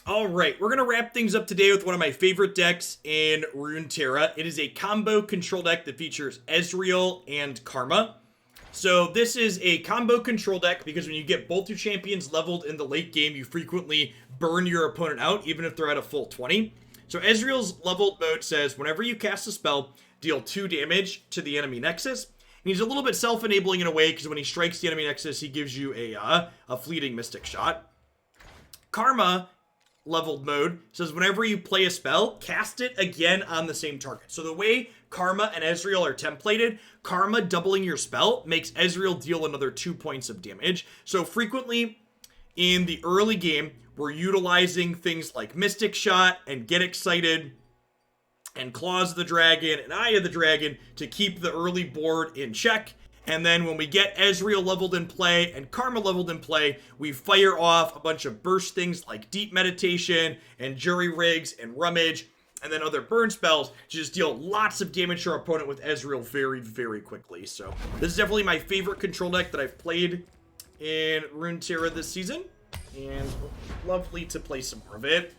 Alright, we're going to wrap things up today with one of my favorite decks in Runeterra. It is a combo control deck that features Ezreal and Karma. So this is a combo control deck because when you get both your champions leveled in the late game, you frequently burn your opponent out, even if they're at a full 20. So Ezreal's leveled mode says, whenever you cast a spell, deal 2 damage to the enemy nexus. And he's a little bit self-enabling in a way, because when he strikes the enemy nexus, he gives you a fleeting mystic shot. Karma leveled mode says whenever you play a spell, cast it again on the same target. So the way Karma and Ezreal are templated, Karma doubling your spell makes Ezreal deal another 2 points of damage. So frequently in the early game, we're utilizing things like Mystic Shot and Get Excited and Claws of the Dragon and Eye of the Dragon to keep the early board in check. And then when we get Ezreal leveled in play and Karma leveled in play, we fire off a bunch of burst things like Deep Meditation and Jury Rigs and Rummage, and then other burn spells to just deal lots of damage to our opponent with Ezreal very, very quickly. So this is definitely my favorite control deck that I've played in Runeterra this season, and lovely to play some more of it.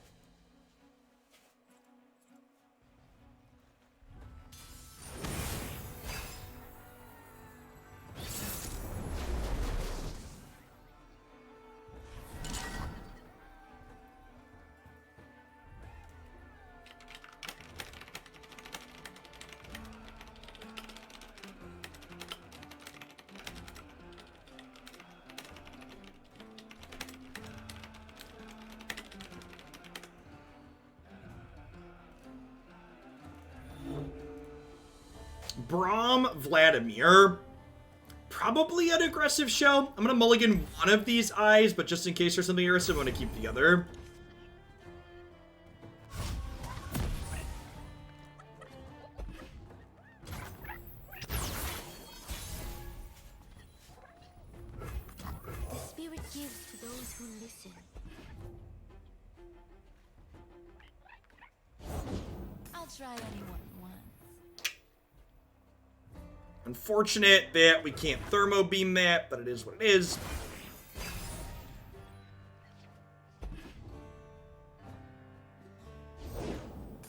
Braum Vladimir. Probably an aggressive show. I'm going to mulligan one of these eyes, but just in case there's something aggressive, I'm going to keep the other. The spirit gives to those who listen. I'll try anyone once. Unfortunate that we can't thermo beam that, but it is what it is.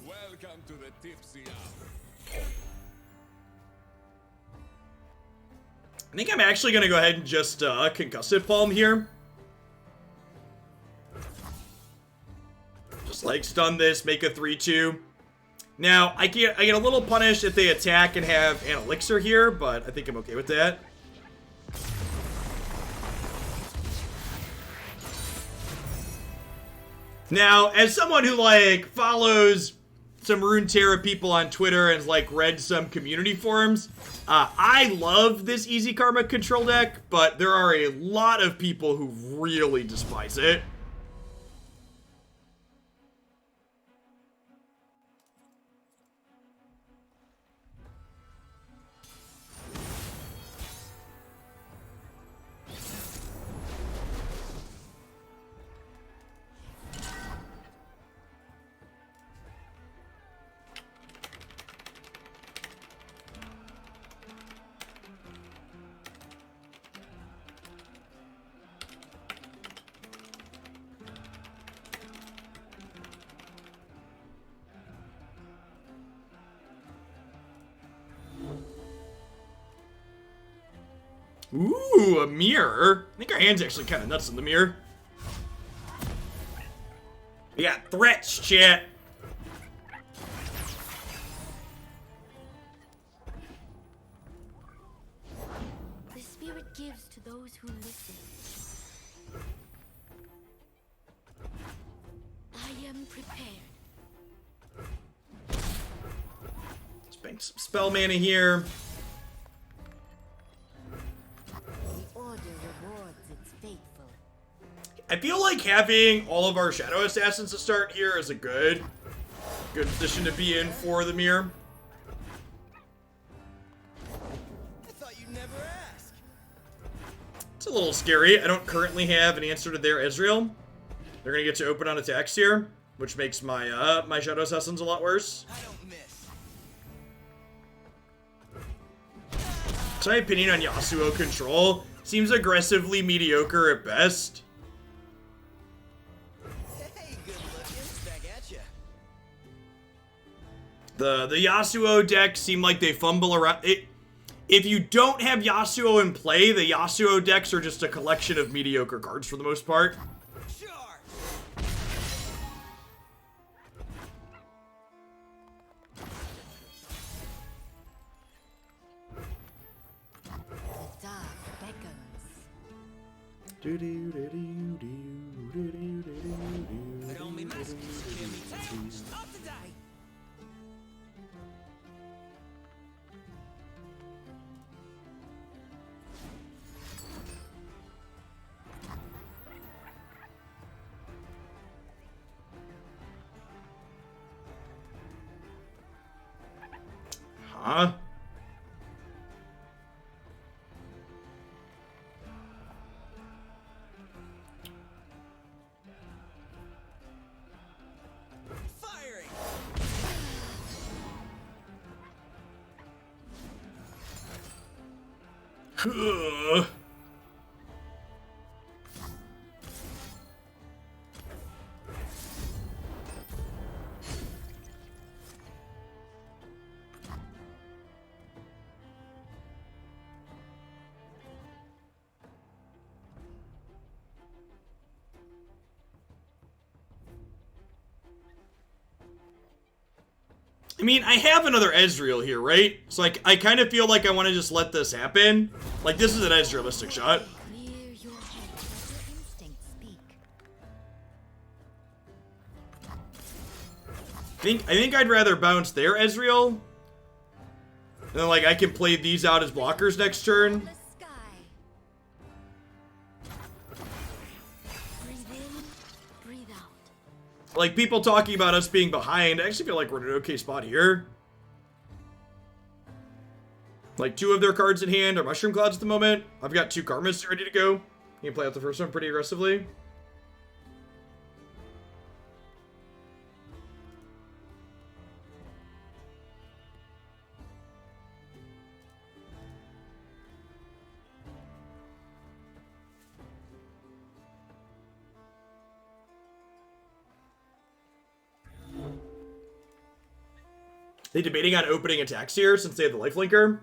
Welcome to the tipsy hour. I think I'm actually going to go ahead and just concussive palm here. Just like stun this, make a 3-2. Now, I get a little punished if they attack and have an elixir here, but I think I'm okay with that. Now, as someone who, like, follows some Runeterra people on Twitter and, like, read some community forums, I love this easy karma control deck, but there are a lot of people who really despise it. Ooh, a mirror. I think our hand's actually kind of nuts in the mirror. We got threats, chat. The spirit gives to those who listen. I am prepared. Let's bank some spell mana here. The order rewards its faithful. I feel like having all of our Shadow Assassins to start here is a good position to be in for the mirror. I thought you'd never ask. It's a little scary. I don't currently have an answer to their Ezreal. They're gonna get to open on attacks here, which makes my my Shadow Assassins a lot worse. I don't miss. So my opinion on Yasuo control seems aggressively mediocre at best. Hey, good Gotcha. The Yasuo deck seem like they fumble around. If you don't have Yasuo in play, the Yasuo decks are just a collection of mediocre cards for the most part. Charge. The dark beckons. But only maskers hear me tell. Stop the die. Huh? Firing. Ugh. I mean, I have another Ezreal here, right? So, like, I kind of feel like I want to just let this happen. Like, this is an Ezrealistic shot. Clear your head, let your instincts speak. I think I'd rather bounce their Ezreal. And then, like, I can play these out as blockers next turn. The sky. Breathe in, breathe out. Like, people talking about us being behind, I actually feel like we're in an okay spot here. Like, 2 of their cards in hand are Mushroom Clouds at the moment. I've got 2 Karmas ready to go. You can play out the first one pretty aggressively. They debating on opening attacks here since they have the lifelinker.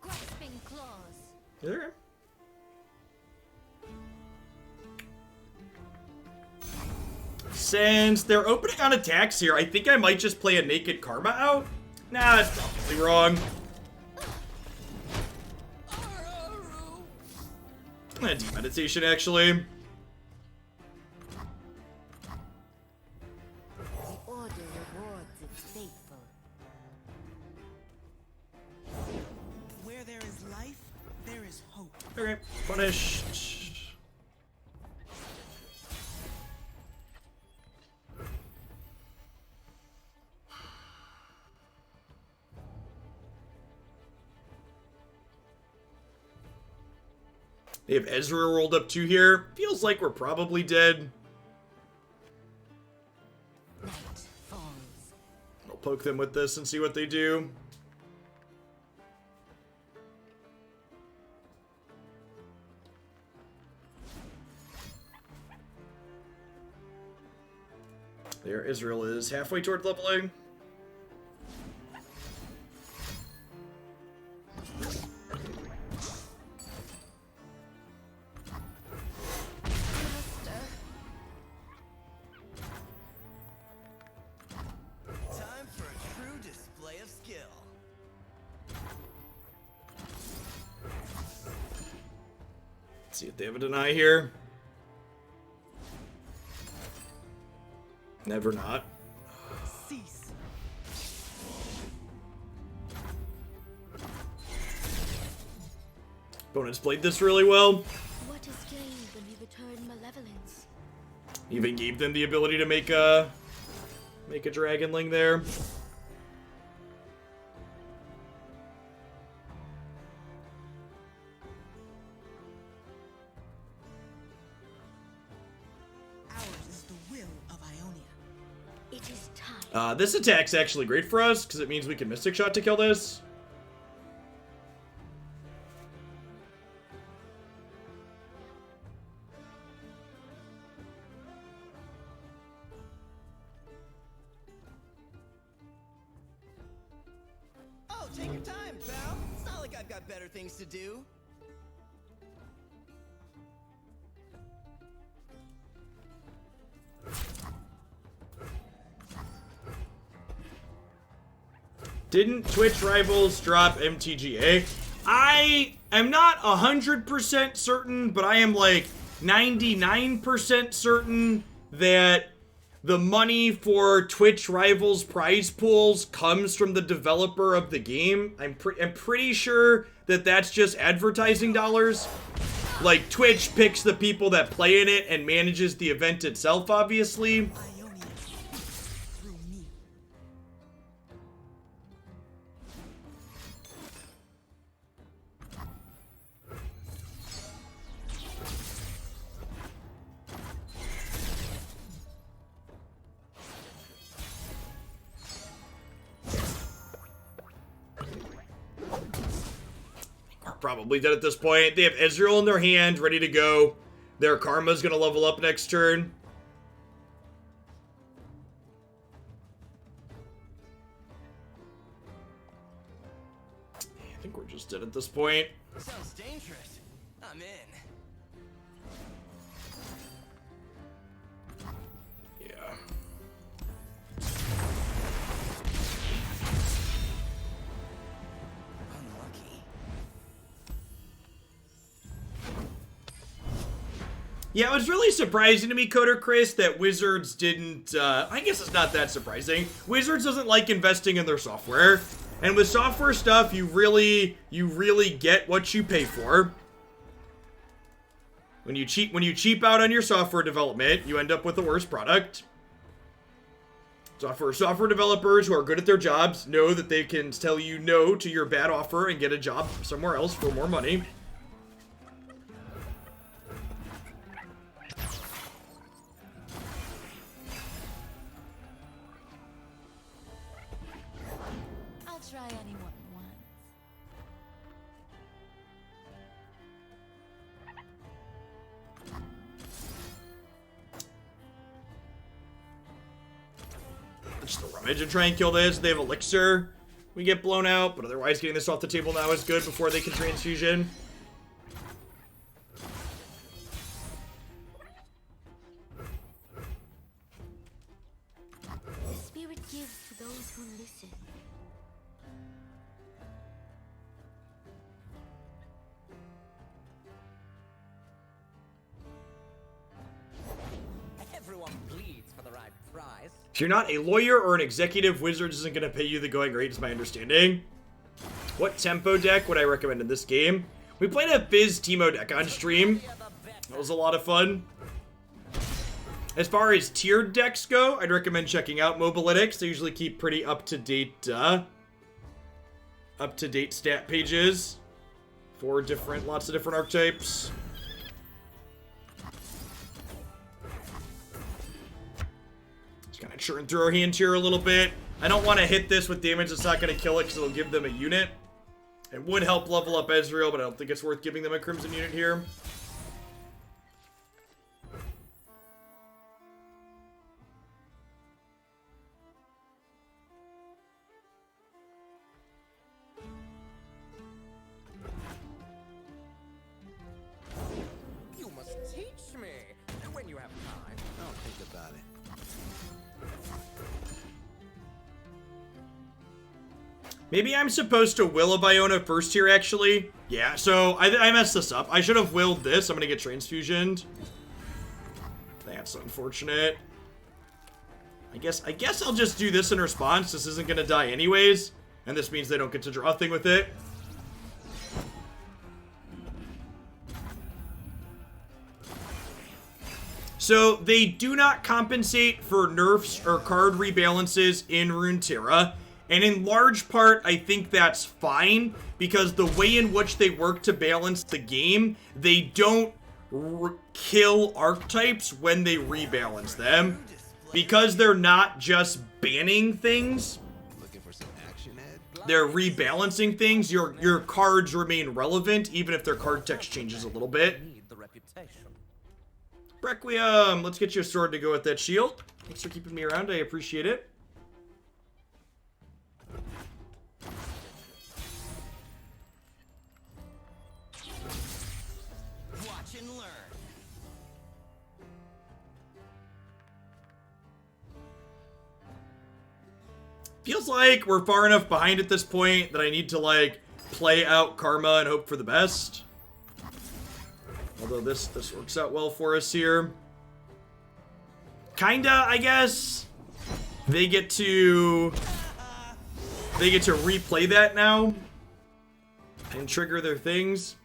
Grasping claws. There. Since they're opening on attacks here, I think I might just play a Naked Karma out. Nah, that's probably wrong. Deep meditation, actually. The order rewards its faithful. Where there is life, there is hope. Okay, punished. They have Ezra rolled up 2 here. Feels like we're probably dead. Night falls. I'll poke them with this and see what they do. There, Israel is halfway toward leveling. Time for a true display of skill. Let's see if they have a deny here. Never not. Cease. Opponents played this really well. What is gained when we return malevolence? Even gave them the ability to make a dragonling there. Ours is the will of Ionia. It is time. This attack's actually great for us because it means we can Mystic Shot to kill this. I've got better things to do. Didn't Twitch Rivals drop MTGA? I am not 100% certain, but I am like 99% certain that the money for Twitch Rivals prize pools comes from the developer of the game. I'm pretty sure that that's just advertising dollars. Like, Twitch picks the people that play in it and manages the event itself, obviously. Probably dead at this point. They have Ezreal in their hand, ready to go. Their Karma's gonna level up next turn. I think we're just dead at this point. Sounds dangerous. I'm in. Yeah. Unlucky. Yeah, it was really surprising to me, Coder Chris, that Wizards didn't, I guess it's not that surprising. Wizards doesn't like investing in their software. And with software stuff, you really get what you pay for. When you cheap out on your software development, you end up with a worse product. Software developers who are good at their jobs know that they can tell you no to your bad offer and get a job somewhere else for more money. I'll try anyone once. Just a rummage and try and kill this. They have Elixir. We get blown out, but otherwise getting this off the table now is good before they can transfusion. The spirit gives to those who listen. Everyone bleeds for the right price. If you're not a lawyer or an executive, Wizards isn't going to pay you the going rate, is my understanding. What tempo deck would I recommend in this game? We played a Fizz Teemo deck on stream. That was a lot of fun. As far as tiered decks go, I'd recommend checking out Mobalytics. They usually keep pretty up-to-date stat pages for lots of different archetypes. Just kind of churn through our hand here a little bit. I don't want to hit this with damage that's not going to kill it because it'll give them a unit. It would help level up Ezreal, but I don't think it's worth giving them a Crimson unit here. You must teach me when you have time. I'll think about it. Maybe I'm supposed to will a Biona first here, actually. Yeah, so I messed this up. I should have willed this. I'm gonna get transfusioned. That's unfortunate. I guess I'll just do this in response. This isn't gonna die anyways. And this means they don't get to draw a thing with it. So they do not compensate for nerfs or card rebalances in Runeterra. And in large part, I think that's fine, because the way in which they work to balance the game, they don't kill archetypes when they rebalance them. Because they're not just banning things, Looking for some action, Ed? they're rebalancing things. Your cards remain relevant, even if their card text changes a little bit. Need the reputation. Requiem, let's get you a sword to go with that shield. Thanks for keeping me around, I appreciate it. Feels like we're far enough behind at this point that I need to, like, play out karma and hope for the best. Although this works out well for us here. Kinda, I guess. They get to replay that now and trigger their things.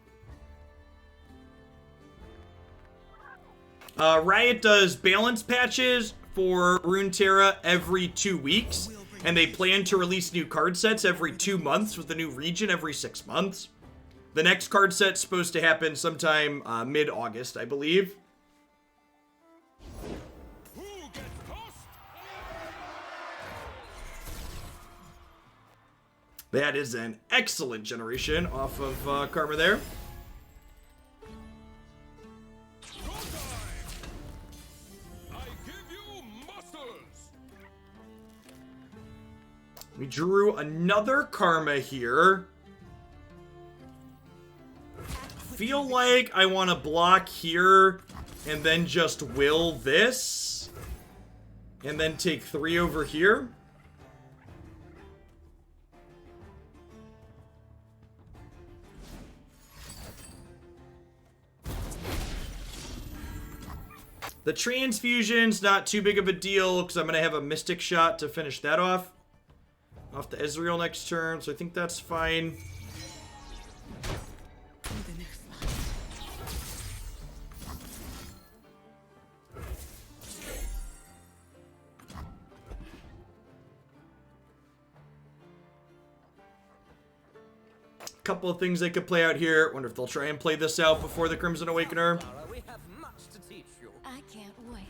Riot does balance patches for Runeterra every 2 weeks, and they plan to release new card sets every 2 months with a new region every 6 months. The next card set's supposed to happen sometime mid-August, I believe. Who gets tossed? That is an excellent generation off of Karma there. I give you muscles. We drew another Karma here. Feel like I want to block here and then just will this. And then take 3 over here. The transfusion's not too big of a deal because I'm going to have a Mystic Shot to finish that off. Off the Ezreal next turn, so I think that's fine. Couple of things they could play out here. Wonder if they'll try and play this out before the Crimson Awakener. Lara, we have much to teach you. I can't wait.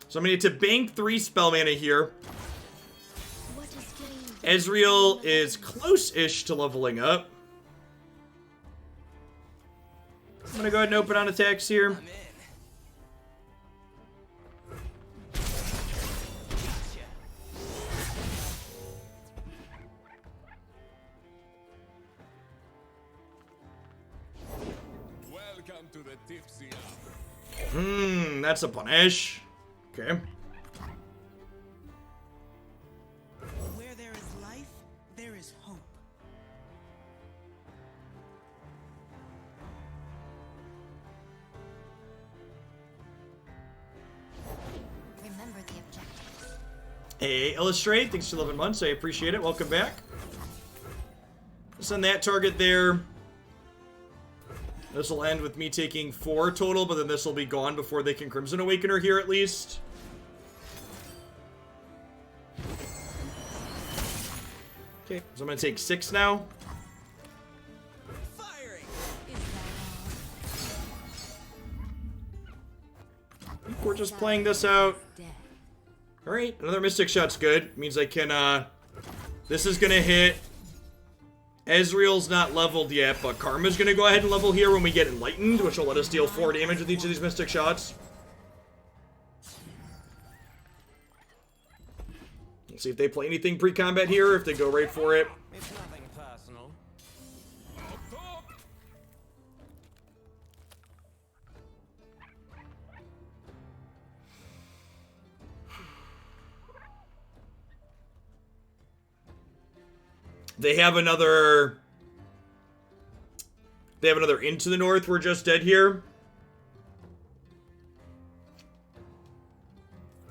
So I'm gonna need to bank 3 spell mana here. What is getting Ezreal is close-ish to leveling up. I'm gonna go ahead and open on attacks here. I'm in. Welcome to the tipsy hour. That's a punish. Okay. Where there is life, there is hope. Remember the objectives. Hey, Illustrate, thanks for 11 months. I appreciate it. Welcome back. Send that target there. This will end with me taking 4 total, but then this will be gone before they can Crimson Awakener here at least. Okay, so I'm going to take 6 now. Firing. Is that I think we're just playing this out. all? Dead. Alright, another Mystic Shot's good. Means I can, this is going to hit. Ezreal's not leveled yet, but Karma's going to go ahead and level here when we get Enlightened, which will let us deal 4 damage with each of these Mystic Shots. Let's see if they play anything pre-combat here, if they go right for it. It's nothing personal. Up top. They have another Into the North. We're just dead here.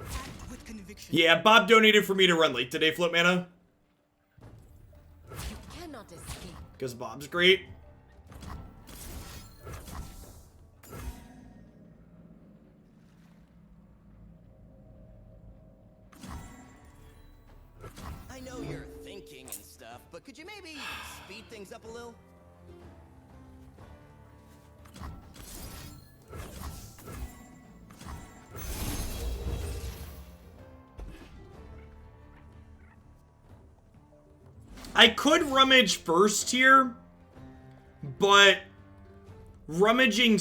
Act with conviction. Yeah, Bob donated for me to run late today, Flip Mana. You cannot escape. Because Bob's great. I know you're thinking and stuff, but could you maybe speed things up a little? I could rummage first here, but rummaging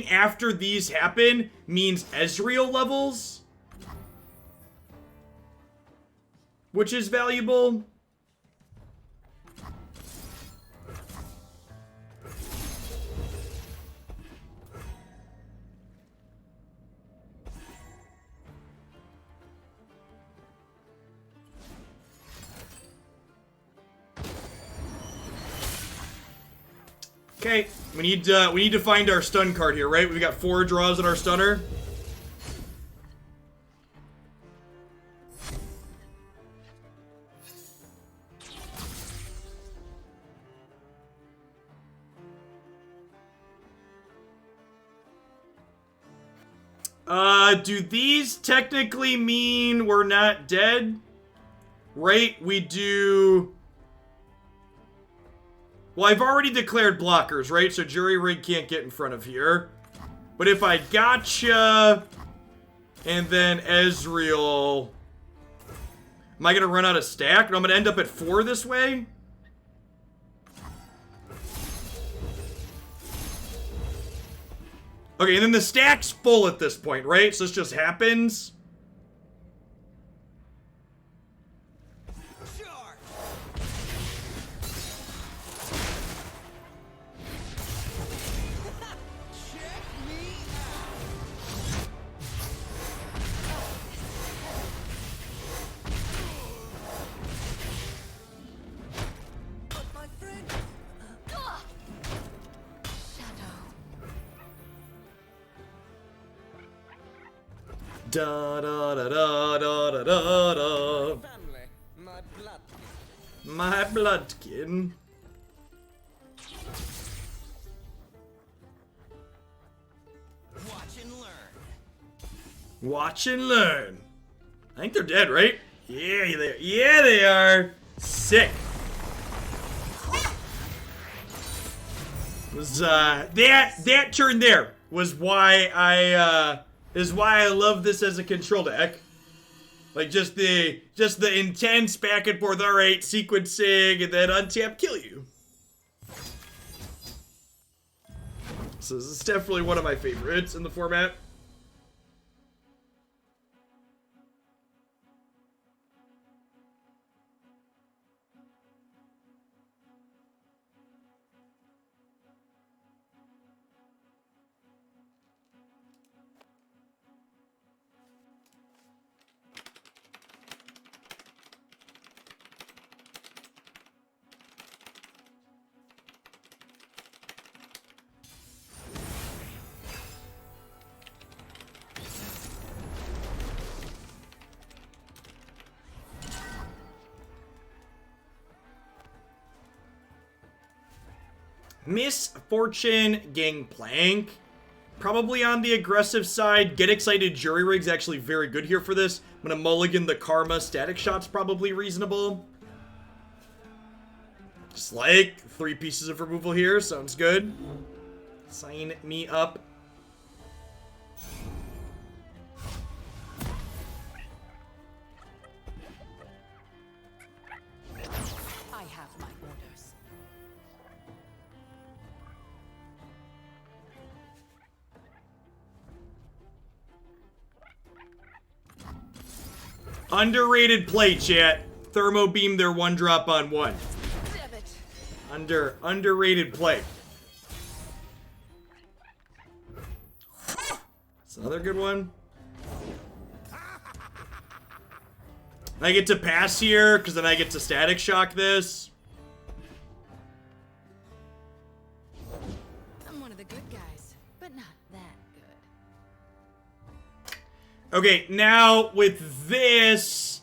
after these happen means Ezreal levels, which is valuable. Okay, we need to find our stun card here, right? We got 4 draws in our stunner. Do these technically mean we're not dead? Right? We do... Well, I've already declared blockers, right? So Jury Rig can't get in front of here. But if I gotcha... And then Ezreal... Am I going to run out of stack? No, I'm going to end up at 4 this way? Okay, and then the stack's full at this point, right? So this just happens. Da da da da da da da da. Family, my blood. My bloodkin. Watch and learn. Watch and learn. I think they're dead, right? Yeah, they are. Sick. Was that turn there was why I love this as a control deck. Like just the intense back and forth, alright, sequencing, and then untap kill you. So this is definitely one of my favorites in the format. Misfortune Gangplank. Probably on the aggressive side. Get Excited Jury Rig's actually very good here for this. I'm gonna mulligan the Karma. Static Shot's probably reasonable. Just like 3 pieces of removal here. Sounds good. Sign me up. I have my orders. Underrated play, chat. Thermo Beam their 1-drop on 1. Damn it. Underrated play. That's another good one. I get to pass here, because then I get to Static Shock this. I'm one of the good guys, but not that good. Okay, now with this...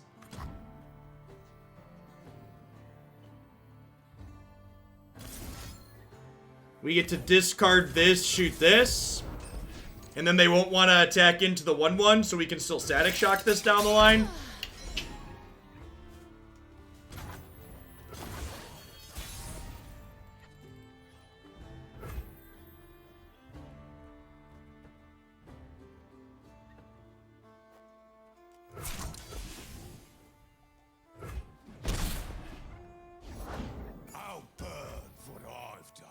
We get to discard this, shoot this. And then they won't want to attack into the 1/1, so we can still Static Shock this down the line. I'll burn for what I've done.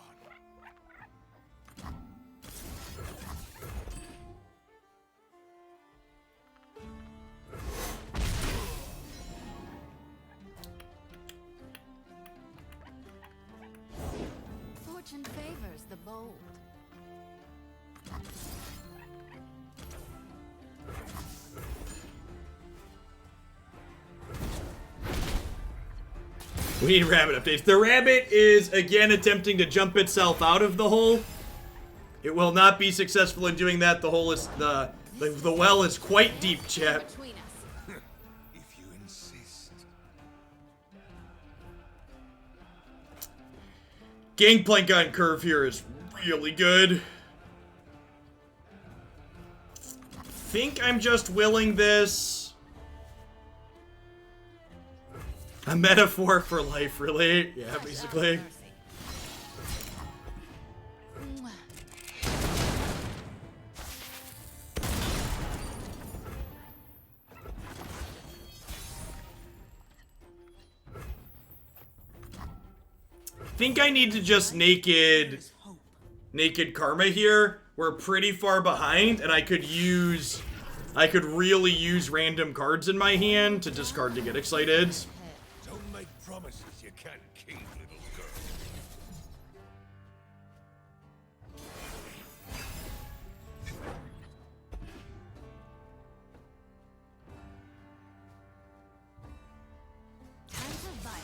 Fortune favors the bold. We need rabbit updates. The rabbit is, again, attempting to jump itself out of the hole. It will not be successful in doing that. The hole is, the well is quite deep, chat. Between us. If you insist. Gangplank on curve here is really good. Think I'm just willing this. A metaphor for life, really? Yeah, basically. Mwah. Think I need to just naked Karma here. We're pretty far behind, and I could really use random cards in my hand to discard to get excited. Don't make promises you can't keep, little girl. Times of violence.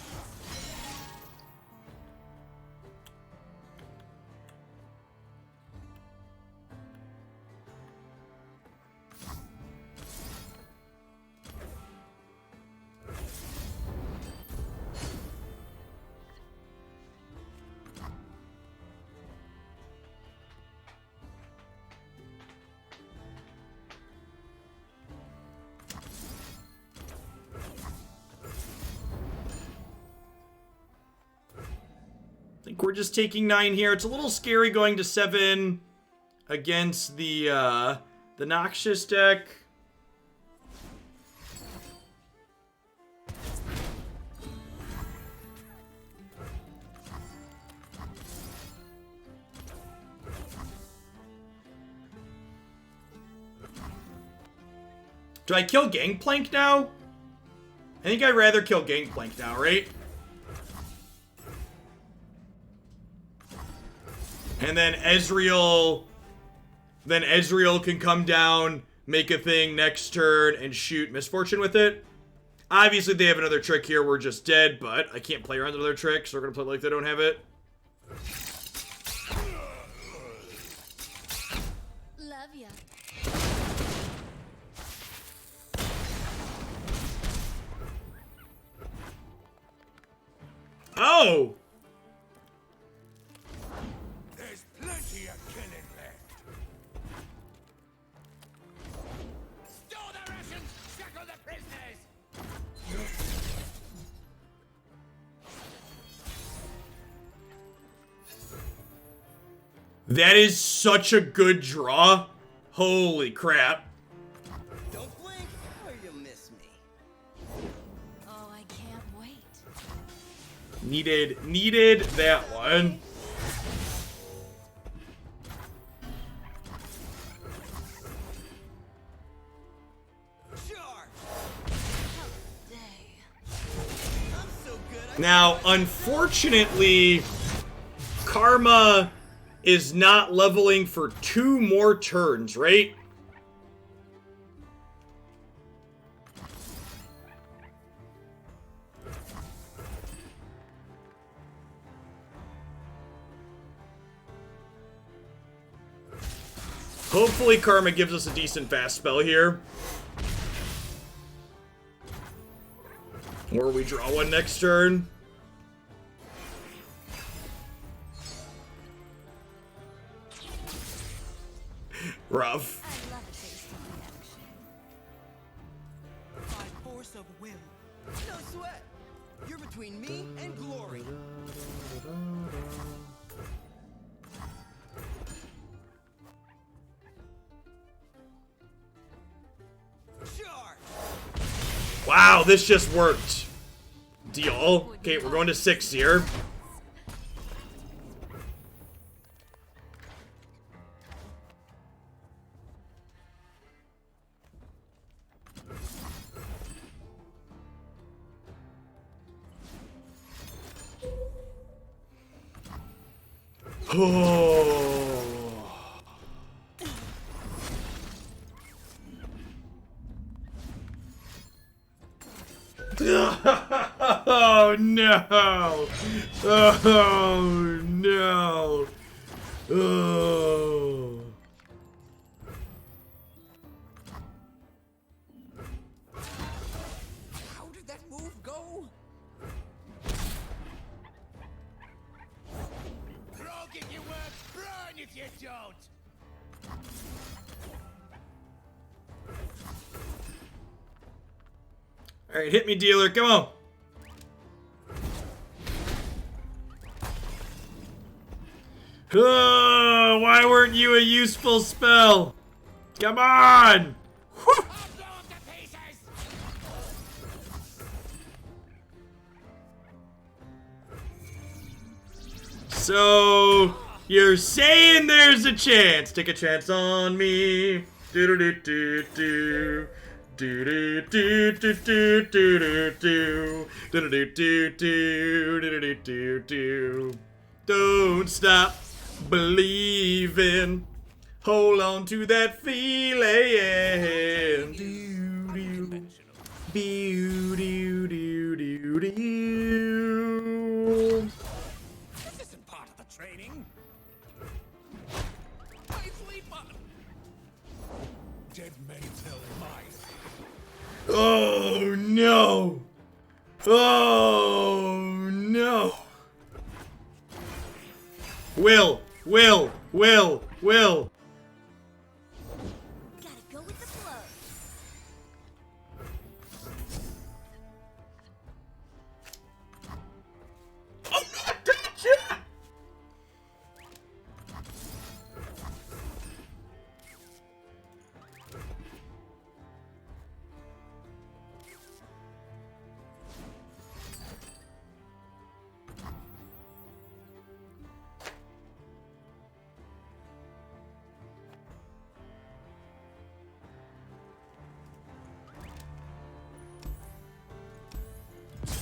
I think we're just taking 9 here. It's a little scary going to 7 against the Noxious deck. Do I kill Gangplank now? I think I'd rather kill Gangplank now, right? And then Ezreal can come down, make a thing next turn, and shoot Misfortune with it. Obviously, they have another trick here. We're just dead, but I can't play around with other tricks, so we're going to play like they don't have it. Love ya. Oh! There's plenty of killing left. Store the rations, shackle the prisoners. That is such a good draw. Holy crap. Don't blink or you'll miss me. Oh, I can't wait. Needed that one. Charge! Day. I'm so good. Now, unfortunately, Karma is not leveling for 2 more turns, right? Hopefully Karma gives us a decent fast spell here. Or we draw one next turn. Rough. I love a tasty reaction. By force of will. No sweat. You're between me and glory. Charge! Wow, this just worked. Deal. Okay, we're going to 6 here. Oh. Oh no! Oh no! Oh. How did that move go? Rogue if you work, run if you don't! Alright, hit me, dealer. Come on. Oh, why weren't you a useful spell? Come on! Whew. I'll blow up the pieces! So, you're saying there's a chance. Take a chance on me. Do-do-do-do-do. Do-do-do-do-do-do-do. Do-do-do-do-do. Do-do-do-do-do. Don't stop believing. Hold on to that feeling. Do-do. Do-do-do-do-do. This isn't part of the training. Nicely done. Dead men tell lies. Oh no! Oh no! Will! Gotta go with the flow. I'm not dead yet!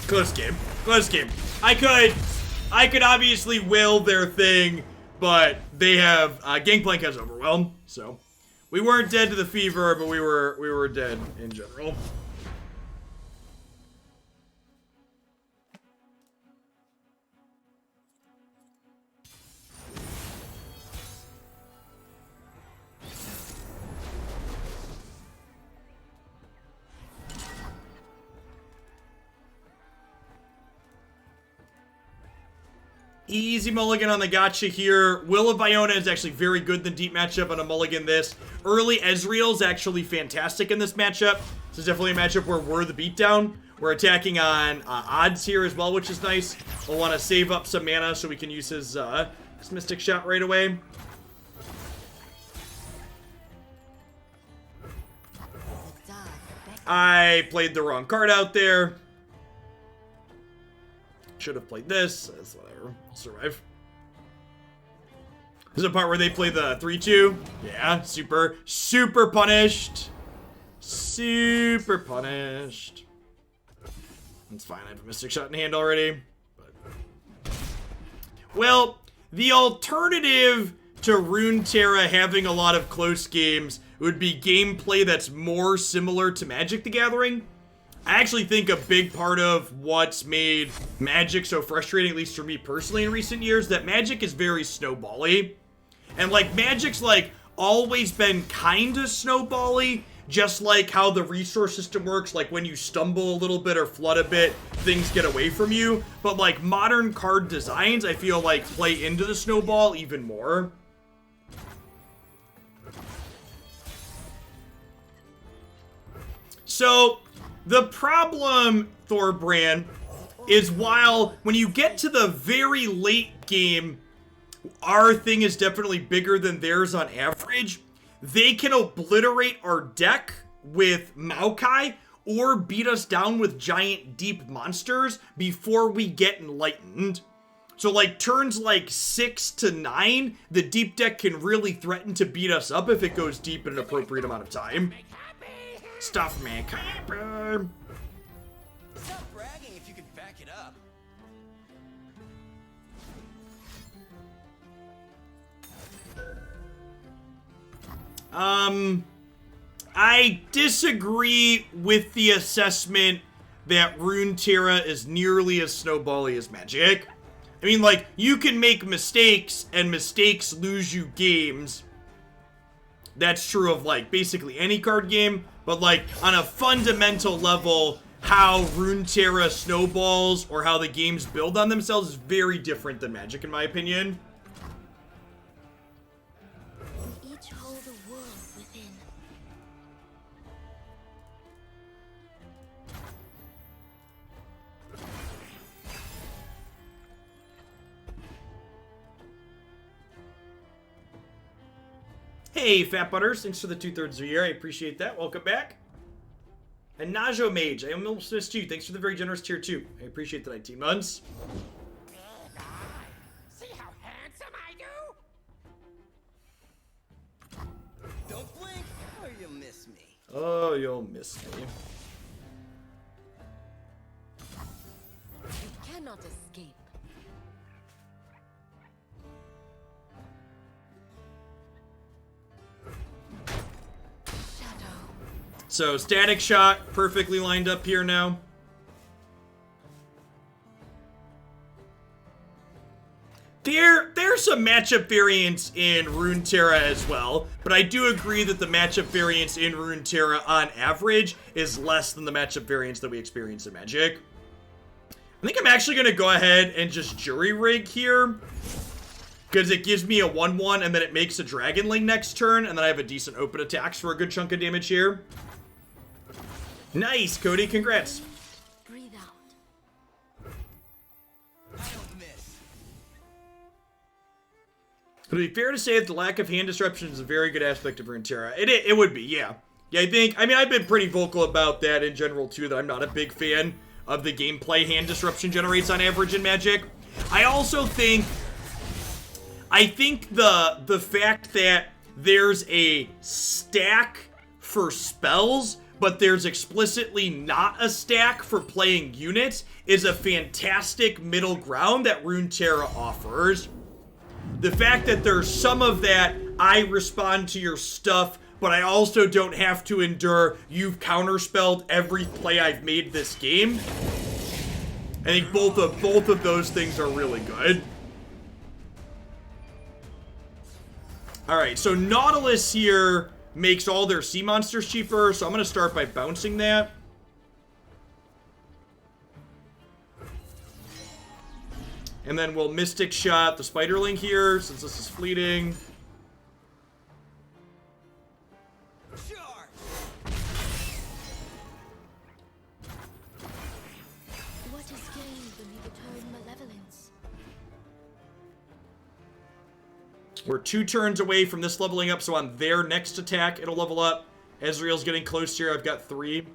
Close game. Close game. I could obviously will their thing, but they have Gangplank has Overwhelm, so we weren't dead to the fever, but we were dead in general. Easy mulligan on the gotcha here. Will of Iona is actually very good in the deep matchup on a mulligan this. Early Ezreal is actually fantastic in this matchup. This is definitely a matchup where we're the beatdown. We're attacking on odds here as well, which is nice. We'll want to save up some mana so we can use his Mystic Shot right away. I played the wrong card out there. Should have played this. That's whatever. I'll survive. This is a part where they play the 3-2. Yeah, super punished. Super punished. That's fine. I have a Mystic Shot in hand already. But... well, the alternative to Runeterra having a lot of close games would be gameplay that's more similar to Magic the Gathering. I actually think a big part of what's made Magic so frustrating, at least for me personally in recent years, that Magic is very snowbally. And like, Magic's like always been kinda snowbally, just like how the resource system works. Like when you stumble a little bit or flood a bit, things get away from you. But like modern card designs, I feel like play into the snowball even more. So, the problem, Thorbrand, is while when you get to the very late game, our thing is definitely bigger than theirs on average, they can obliterate our deck with Maokai or beat us down with giant deep monsters before we get enlightened. So like turns like 6 to 9, the deep deck can really threaten to beat us up if it goes deep in an appropriate amount of time. Stuff make happen. Stop bragging if you could back it up. I disagree with the assessment that Runeterra is nearly as snowbally as Magic. I mean, like, you can make mistakes, and mistakes lose you games. That's true of, like, basically any card game. But, like, on a fundamental level, how Runeterra snowballs or how the games build on themselves is very different than Magic, in my opinion. We each hold a world within. Hey, Fat Butters, thanks for the 2/3 of the year. I appreciate that. Welcome back. And Najo Mage, I almost missed you. Thanks for the very generous tier 2. I appreciate that, 19 months. See how handsome I do? Don't blink, or you'll miss me. Oh, you'll miss me. You cannot escape. So, Static Shock, perfectly lined up here now. There's some matchup variance in Runeterra as well, but I do agree that the matchup variance in Runeterra on average is less than the matchup variance that we experience in Magic. I think I'm actually going to go ahead and just Jury Rig here, because it gives me a 1/1 and then it makes a Dragonling next turn, and then I have a decent open attacks for a good chunk of damage here. Nice, Cody, congrats. Breathe out. I don't miss. Would it be fair to say that the lack of hand disruption is a very good aspect of Runeterra? It would be, yeah. Yeah, I mean, I've been pretty vocal about that in general, too, that I'm not a big fan of the gameplay hand disruption generates on average in Magic. I also think the fact that there's a stack for spells, but there's explicitly not a stack for playing units is a fantastic middle ground that Runeterra offers. The fact that there's some of that, I respond to your stuff, but I also don't have to endure you've counterspelled every play I've made this game. I think both of those things are really good. Alright, so Nautilus here makes all their sea monsters cheaper, so I'm going to start by bouncing that. And then we'll Mystic Shot the Spiderling here, since this is fleeting. Sure. What is gained when you return malevolence? We're 2 turns away from this leveling up, so on their next attack, it'll level up. Ezreal's getting close here. I've got 3.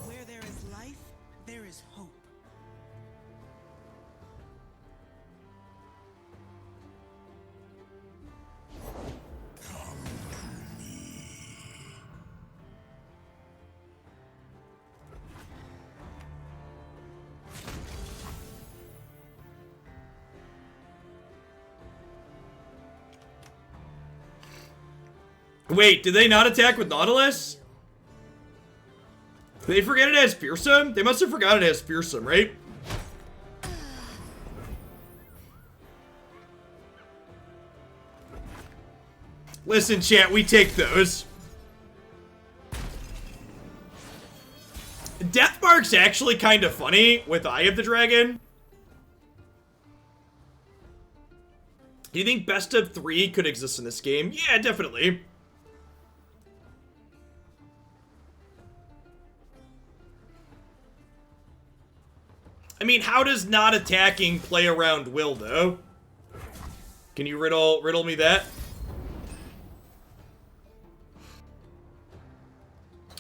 Where there is life, there is hope. Wait, did they not attack with Nautilus? Did they forget it has Fearsome? They must have forgotten it has Fearsome, right? Listen, chat, we take those. Deathmark's actually kind of funny with Eye of the Dragon. Do you think best of 3 could exist in this game? Yeah, definitely. I mean, how does not attacking play around Will, though? Can you riddle me that?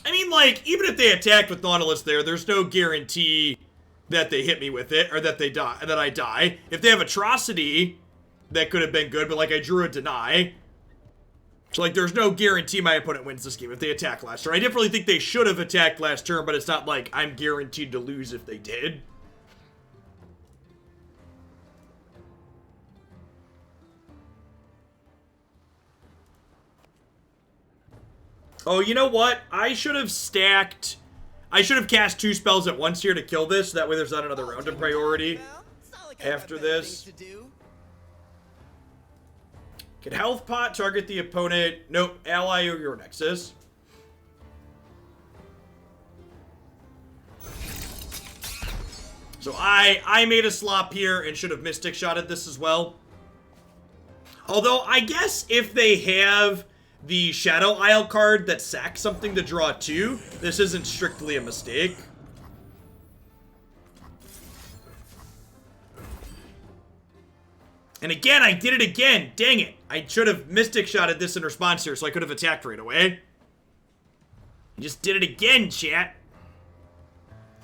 I mean, like, even if they attacked with Nautilus there's no guarantee that they hit me with it, or that they die, that I die. If they have Atrocity, that could have been good, but, like, I drew a Deny. So, like, there's no guarantee my opponent wins this game if they attack last turn. I definitely think they should have attacked last turn, but it's not like I'm guaranteed to lose if they did. Oh, you know what? I should have stacked... I should have cast 2 spells at once here to kill this. That way there's not another round of priority after this. Can Health Pot target the opponent? Nope. Ally or your Nexus. So I made a slop here and should have Mystic Shotted this as well. Although, I guess if they have the Shadow Isle card that sacks something to draw 2, this isn't strictly a mistake. And again, I did it again. Dang it. I should have Mystic Shotted this in response here so I could have attacked right away. I just did it again, chat.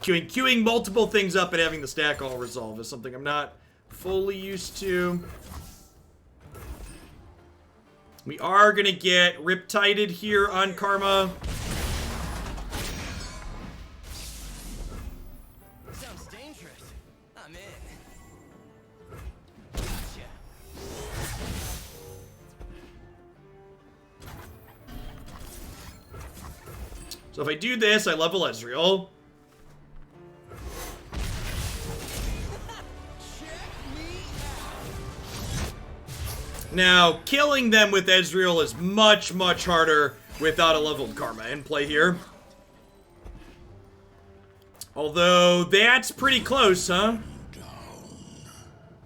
Queuing multiple things up and having the stack all resolve is something I'm not fully used to. We are going to get Riptided here on Karma. Sounds dangerous. I'm in. Gotcha. So if I do this, I level Ezreal. Now, killing them with Ezreal is much, much harder without a leveled Karma in play here. Although, that's pretty close, huh?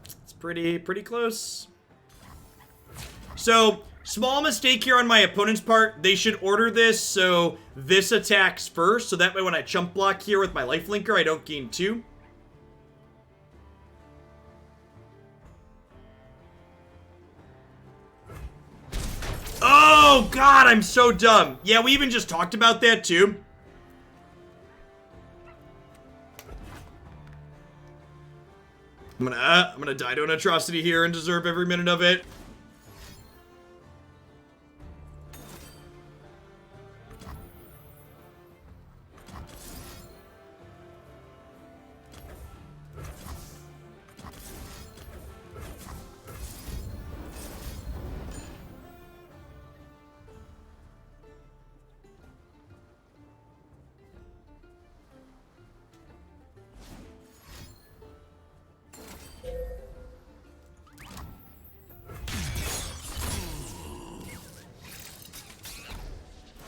It's pretty close. So, small mistake here on my opponent's part. They should order this so this attacks first. So that way when I chump block here with my lifelinker, I don't gain 2. Oh, God, I'm so dumb. Yeah, we even just talked about that, too. I'm gonna die to an atrocity here and deserve every minute of it.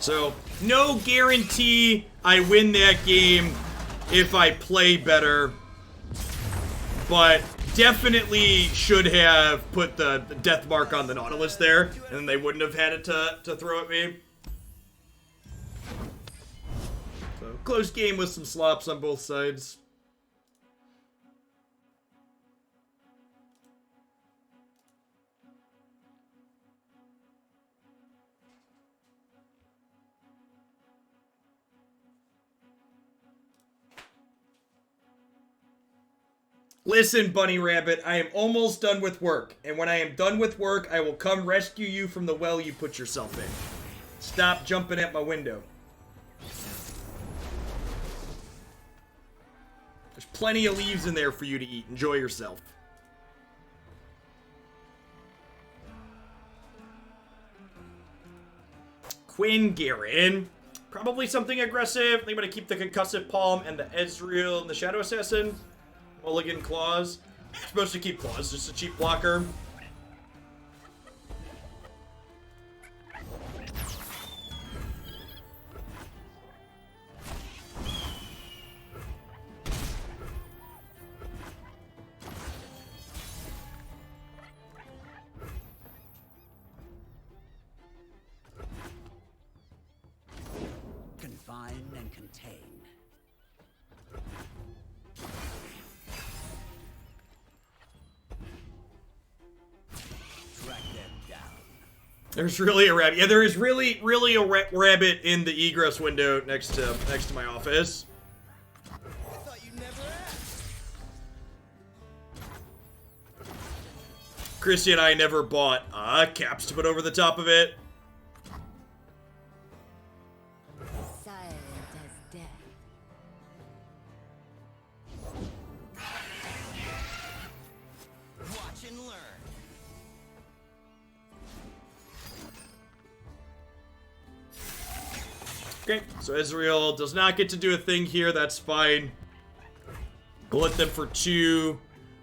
So, no guarantee I win that game if I play better, but definitely should have put the death mark on the Nautilus there, and they wouldn't have had it to throw at me. So, close game with some slops on both sides. Listen, Bunny Rabbit, I am almost done with work. And when I am done with work, I will come rescue you from the well you put yourself in. Stop jumping at my window. There's plenty of leaves in there for you to eat. Enjoy yourself. Quinn Garen. Probably something aggressive. I think I'm going to keep the Concussive Palm and the Ezreal and the Shadow Assassin. Mulligan Claws. I'm supposed to keep Claws, just a cheap blocker. Confine and contain. There's really a rabbit. Yeah, there is really a rabbit in the egress window next to my office. I thought you'd never ask. Chrissy and I never bought caps to put over the top of it. Lesson learned. Okay, so Ezreal does not get to do a thing here. That's fine. We'll hit them for 2.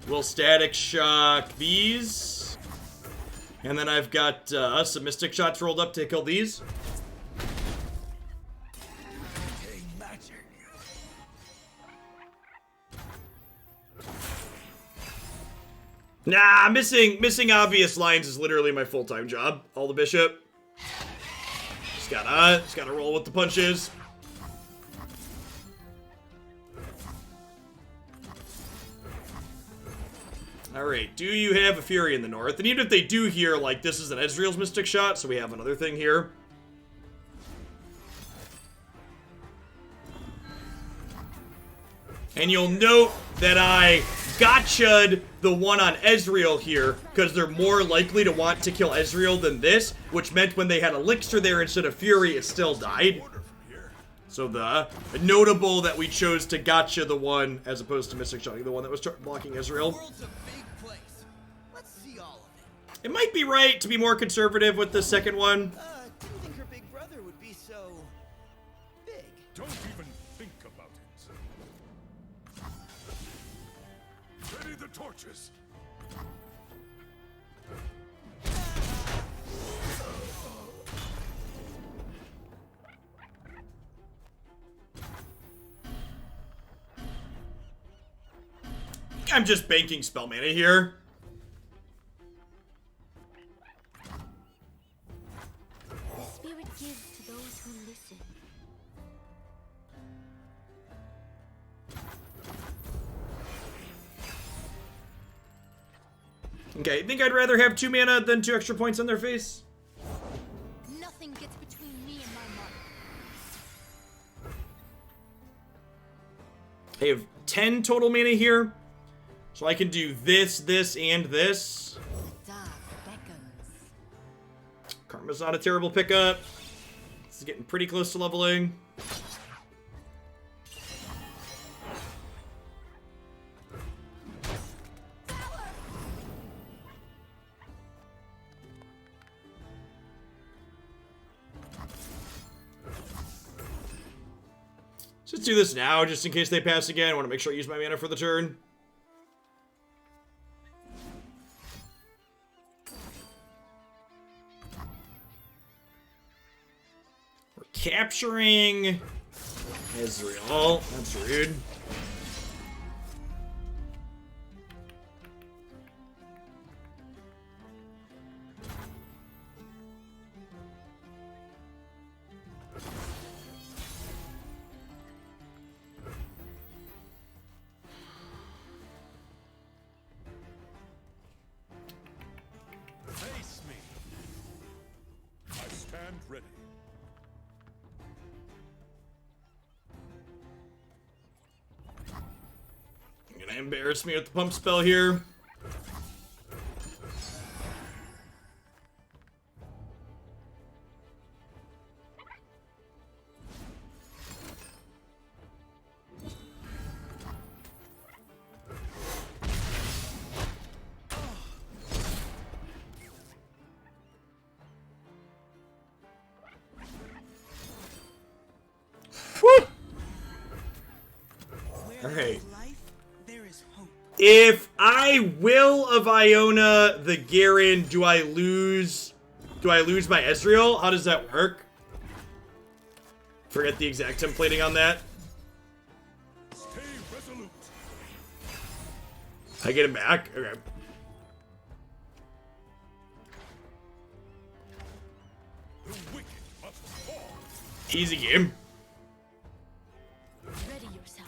We'll static shock these. And then I've got some Mystic Shots rolled up to kill these. Nah, missing obvious lines is literally my full-time job. All the bishop. Just gotta roll with the punches. Alright, do you have a Fury in the north? And even if they do here, like, this is an Ezreal's Mystic Shot, so we have another thing here. And you'll note that I gotcha'd the one on Ezreal here, because they're more likely to want to kill Ezreal than this, which meant when they had Elixir there instead of Fury, it still died. So the notable that we chose to gotcha the one, as opposed to Mystic Shotting the one that was blocking Ezreal. World's a big place. Let's see all of it. It might be right to be more conservative with the second one. Didn't think her big brother would be so big. Don't even think about it. Ready the torches. I'm just banking spell mana here. The spirit gives to those who listen. Okay, think I'd rather have 2 mana than 2 extra points on their face? Nothing gets between me and my mark. I have 10 total mana here. So I can do this, this, and this. The dark beckons. Karma's not a terrible pickup. This is getting pretty close to leveling. So let's do this now, just in case they pass again. I want to make sure I use my mana for the turn. We're capturing Ezreal. That's rude. Face me. I stand ready. You're gonna embarrass me with the pump spell here. Whew. Where All there right. is life, there is hope. If I will of Iona the Garen, do I lose my Ezreal? How does that work? Forget the exact templating on that. Stay resolute. I get him back? Okay. The wicked must fall. Easy game. Ready yourself.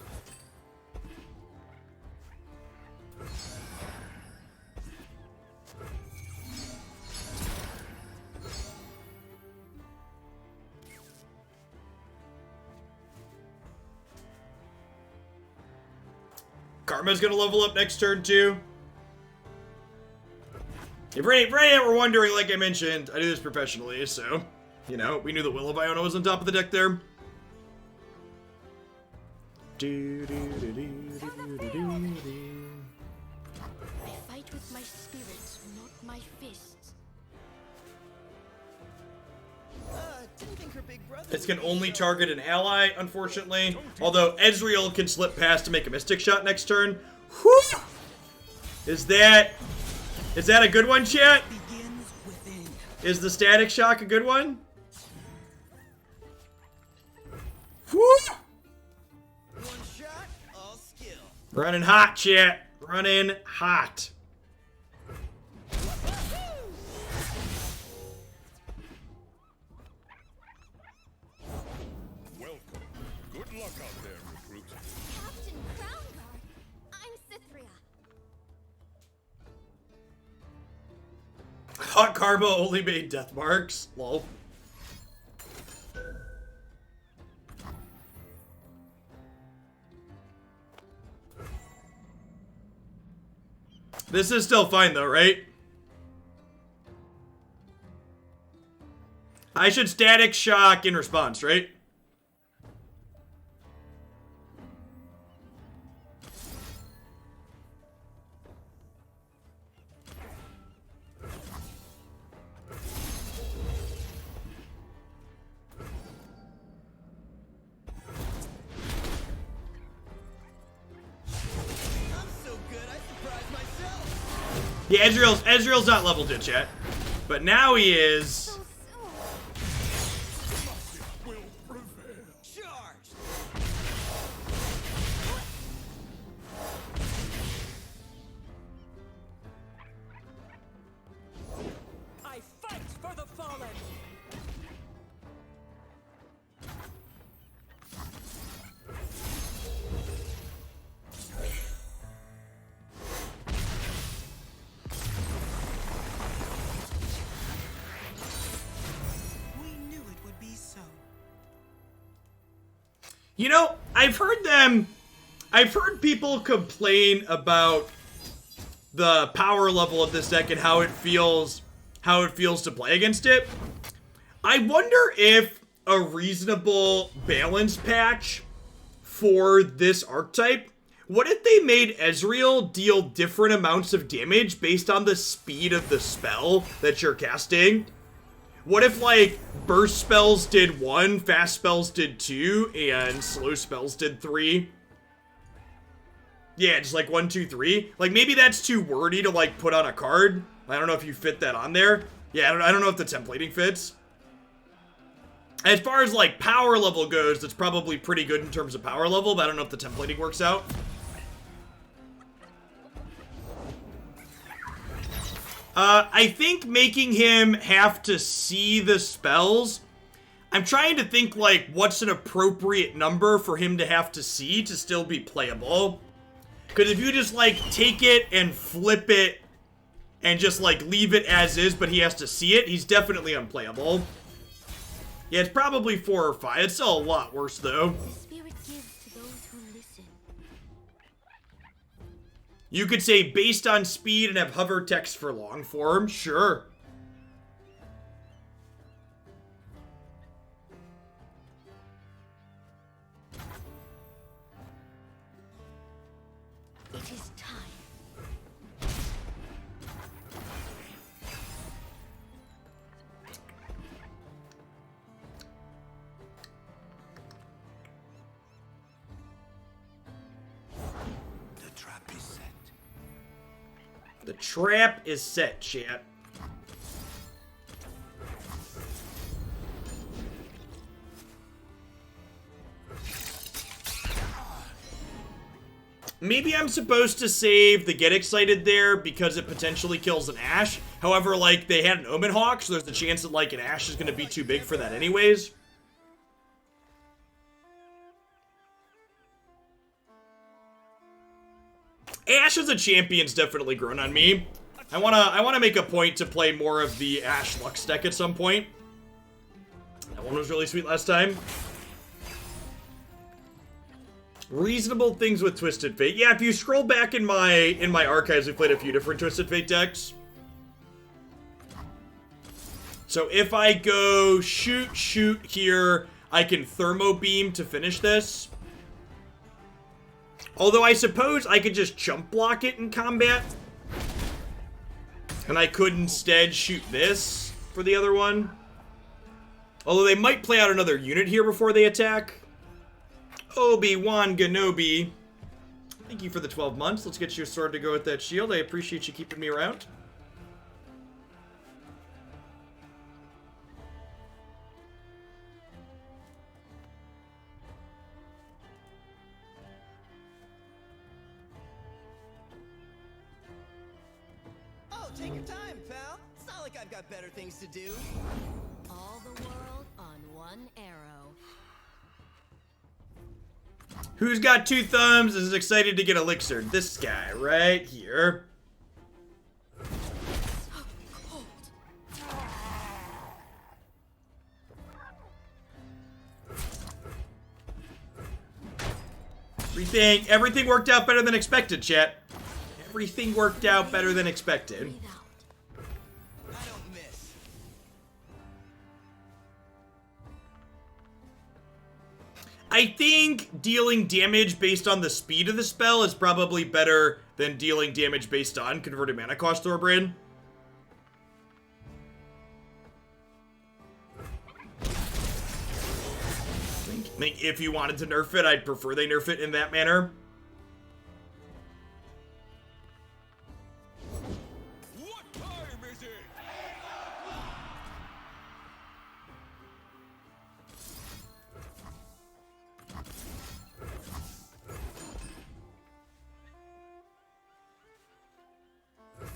Karma's gonna level up next turn too. If for any we're wondering, like I mentioned, I do this professionally, so, you know, we knew the Will of Iona was on top of the deck there. I fight with my spirit. my fists. Didn't think her big brother This can would be only so- target an ally, unfortunately. Although Ezreal can slip past to make a Mystic Shot next turn. Whew! Is that a good one, chat? Begins within. Is the Static Shock a good one? Whew! One shot, all skill. Running hot, chat. Running hot. Welcome. Good luck out there, recruit. Captain Crownguard, I'm Cythria. Hot Karma only made death marks. Lol. This is still fine though, right? I should Static Shock in response, right? I'm so good, I surprised myself. Yeah, Ezreal's not leveled yet, chat. But now he is. So soon. Will prevail. Charged. I fight for the fallen. We knew it would be so. You know, I've heard people complain about the power level of this deck and how it feels to play against it. I wonder if a reasonable balance patch for this archetype, what if they made Ezreal deal different amounts of damage based on the speed of the spell that you're casting? What if, like, burst spells did 1, fast spells did 2, and slow spells did 3? Yeah, just like 1, 2, 3. Like, maybe that's too wordy to, like, put on a card. I don't know if you fit that on there. Yeah, I don't know if the templating fits. As far as, like, power level goes, that's probably pretty good in terms of power level, but I don't know if the templating works out. I think making him have to see the spells, I'm trying to think, like, what's an appropriate number for him to have to see to still be playable. Because if you just, like, take it and flip it and just, like, leave it as is, but he has to see it, he's definitely unplayable. Yeah, it's probably 4 or 5. It's still a lot worse, though. The spirit gives to those who listen. You could say based on speed and have hover text for long form. Sure. It is time. The trap is set. The trap is set, chat. Maybe I'm supposed to save the get excited there because it potentially kills an Ashe. However, like, they had an Omen Hawk, so there's the chance that, like, an Ashe is going to be too big for that anyways. Ashe as a champion's definitely grown on me. I wanna make a point to play more of the Ashe Lux deck at some point. That one was really sweet last time. Reasonable things with Twisted Fate. Yeah, if you scroll back in my archives, we played a few different Twisted Fate decks. So if I go shoot here, I can Thermo Beam to finish this. Although I suppose I could just jump block it in combat. And I could instead shoot this for the other one. Although they might play out another unit here before they attack. Obi-Wan Kenobi. Thank you for the 12 months. Let's get your sword to go with that shield. I appreciate you keeping me around. Oh, take your time, pal. It's not like I've got better things to do. All the world on one arrow. Who's got 2 thumbs and is excited to get elixir? This guy right here. Everything worked out better than expected, chat. Everything worked out better than expected. Breathe out. I don't miss. I think dealing damage based on the speed of the spell is probably better than dealing damage based on converted mana cost, Thorbrand. I think if you wanted to nerf it, I'd prefer they nerf it in that manner. What time is it?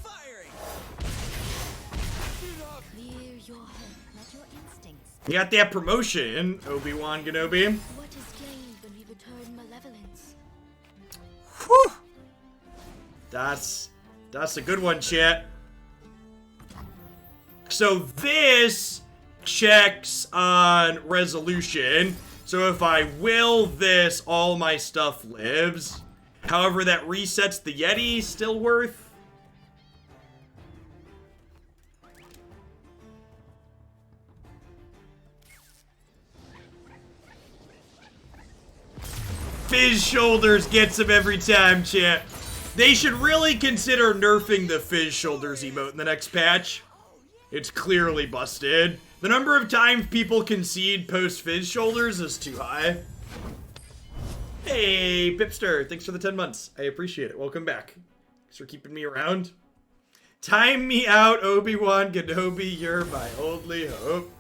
Firing! Clear your head. Let your instincts. You got that promotion, Obi-Wan Kenobi. What is gained when we return malevolence? Whew. That's a good one, chat. So this checks on resolution. So if I will this, all my stuff lives. However, that resets the Yeti, still worth. Fizz shoulders gets him every time, chat. They should really consider nerfing the Fizz shoulders emote in the next patch. It's clearly busted. The number of times people concede post Fizz shoulders is too high. Hey, Pipster, thanks for the 10 months. I appreciate it. Welcome back. Thanks for keeping me around. Time me out, Obi-Wan Kenobi. You're my only hope.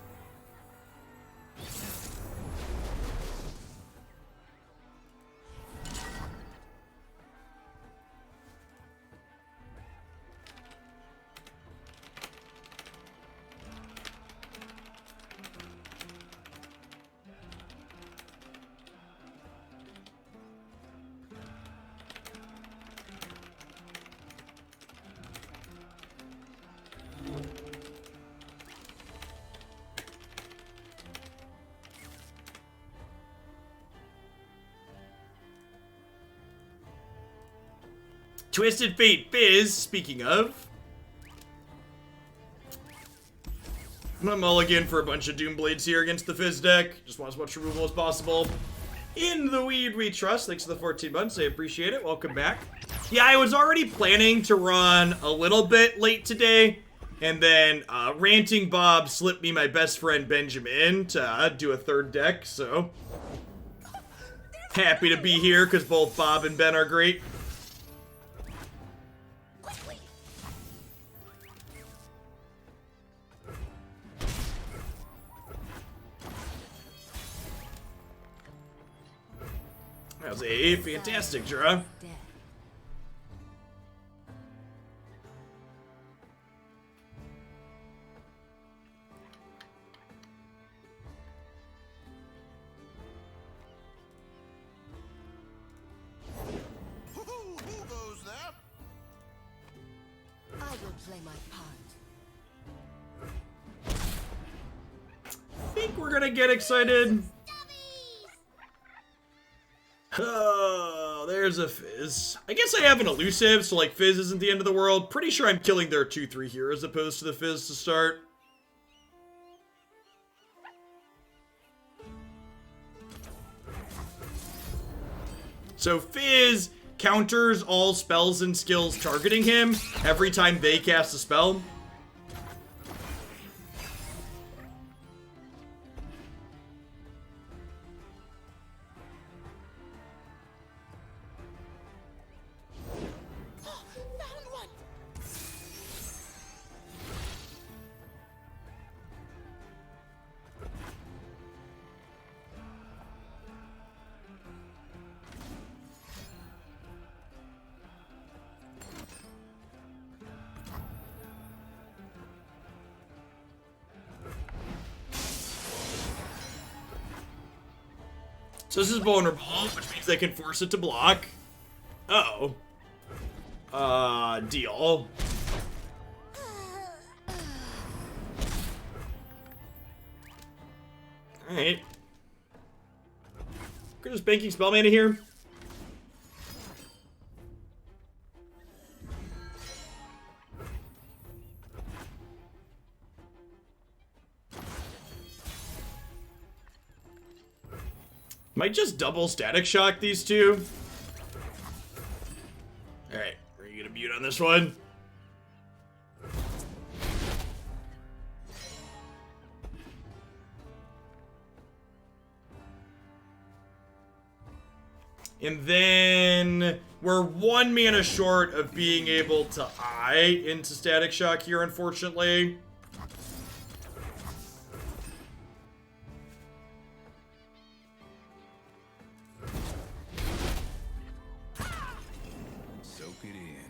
Twisted Fate Fizz, speaking of. I'm gonna mulligan for a bunch of Doomblades here against the Fizz deck. Just want as much removal as possible. In the weed we trust. Thanks for the 14 months. I appreciate it. Welcome back. Yeah, I was already planning to run a little bit late today. And then Ranting Bob slipped me my best friend Benjamin to do a third deck. So happy to be here because both Bob and Ben are great. That was a fantastic draw. Death. Who goes there? I will play my part. I think we're gonna get excited. Oh, there's a Fizz. I guess I have an elusive, so like Fizz isn't the end of the world. Pretty sure I'm killing their 2-3 here as opposed to the Fizz to start. So Fizz counters all spells and skills targeting him every time they cast a spell. Found one. So this is vulnerable, which means they can force it to block. Uh-oh. Deal. Alright. We're just banking spell mana here. Might just double static shock these two. Alright, we're gonna get a mute on this one. And then we're 1 mana short of being able to eye into static shock here, unfortunately. Soak it in.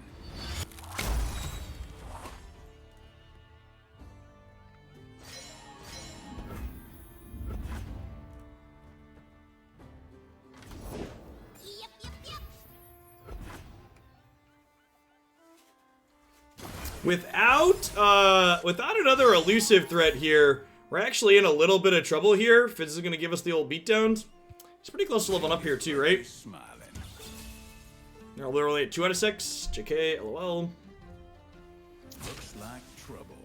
Without another elusive threat here, we're actually in a little bit of trouble here. Fizz is gonna give us the old beatdowns. He's pretty close to leveling up here too, right? Smiling. They're literally at 2 out of 6. JK, LOL. Looks like trouble.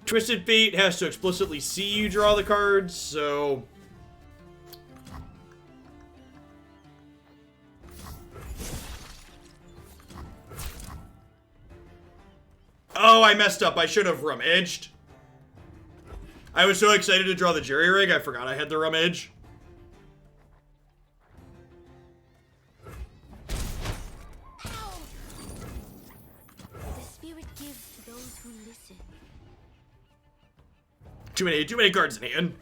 Twisted Fate has to explicitly see you draw the cards, so... Oh, I messed up. I should have Rum Edged. I was so excited to draw the Jerry Rig, I forgot I had the Rum Edge. The spirit gives to those who listen. Too many cards in hand.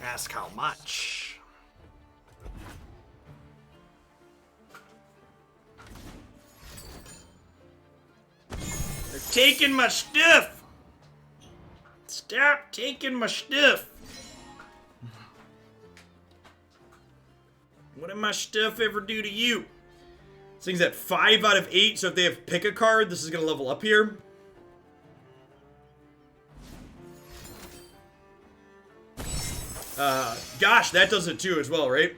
Ask how much. They're taking my stuff. Stop taking my stuff. What did my stuff ever do to you? This thing's at 5 out of 8, so if they have pick a card, this is gonna level up here. Gosh, that does it too as well, right?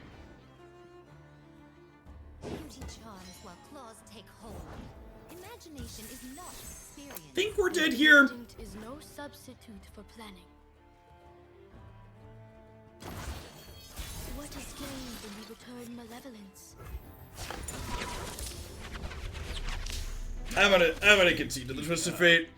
Beauty charms while claws take hold. Imagination is not experience. Think we're dead here. Instinct is no substitute for planning. What is gained when we return malevolence? I'm gonna concede to the Twisted Fate.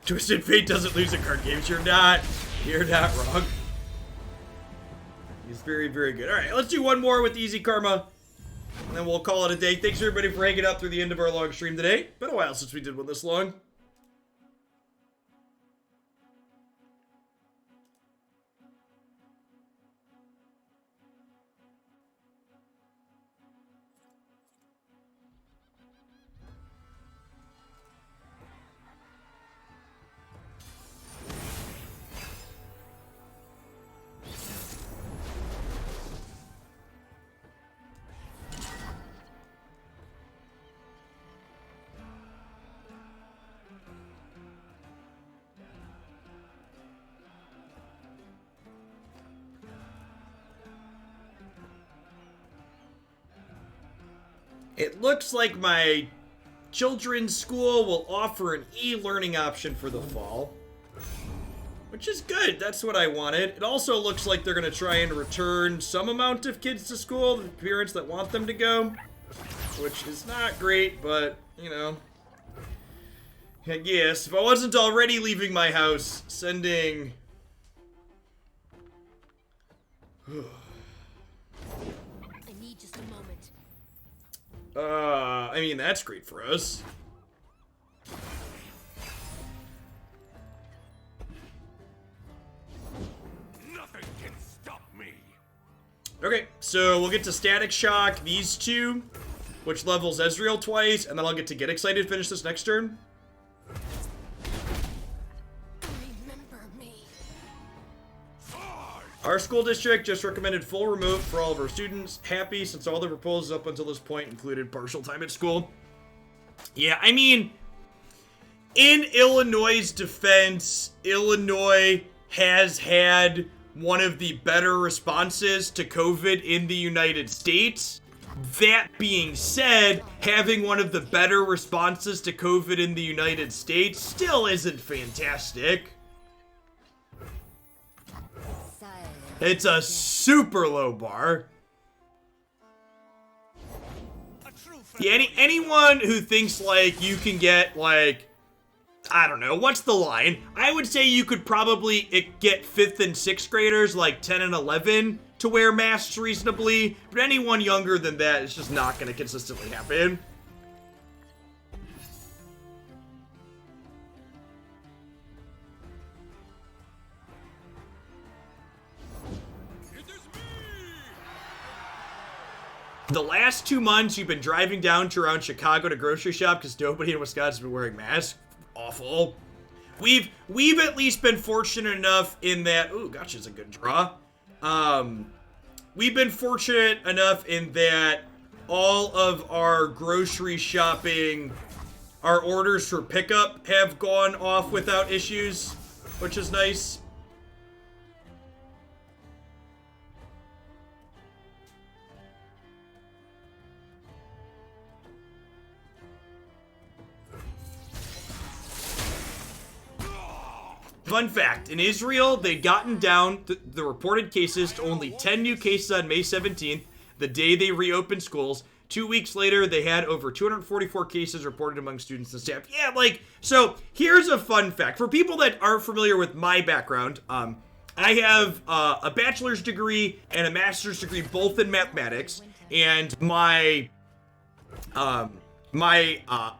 Twisted Fate doesn't lose at card games. You're not wrong. He's very, very good. All right, let's do one more with Easy Karma, and then we'll call it a day. Thanks everybody for hanging out through the end of our long stream today. Been a while since we did one this long. It looks like my children's school will offer an e-learning option for the fall. Which is good. That's what I wanted. It also looks like they're going to try and return some amount of kids to school, the parents that want them to go. Which is not great, but, you know. I guess. If I wasn't already leaving my house, sending... I need just a moment. I mean, that's great for us. Nothing can stop me. Okay, so we'll get to Static Shock these two, which levels Ezreal twice, and then I'll get to Get Excited, finish this next turn. Remember me. Our school district just recommended full remote for all of our students. Happy since all the proposals up until this point included partial time at school. Yeah, I mean, in Illinois' defense, Illinois has had one of the better responses to COVID in the United States. That being said, having one of the better responses to COVID in the United States still isn't fantastic. It's a super low bar. Yeah, anyone who thinks, like, you can get, like, I don't know, what's the line? I would say you could probably get 5th and 6th graders, like 10 and 11, to wear masks reasonably, but anyone younger than that is just not going to consistently happen. The last 2 months, you've been driving down to around Chicago to grocery shop because nobody in Wisconsin has been wearing masks. Awful. We've at least been fortunate enough in that. Ooh, gotcha, is a good draw. We've been fortunate enough in that all of our grocery shopping, our orders for pickup have gone off without issues, which is nice. Fun fact, in Israel, they'd gotten down the reported cases to only 10 new cases on May 17th, the day they reopened schools. 2 weeks later, they had over 244 cases reported among students and staff. Yeah, like, so here's a fun fact. For people that aren't familiar with my background, I have a bachelor's degree and a master's degree, both in mathematics, and my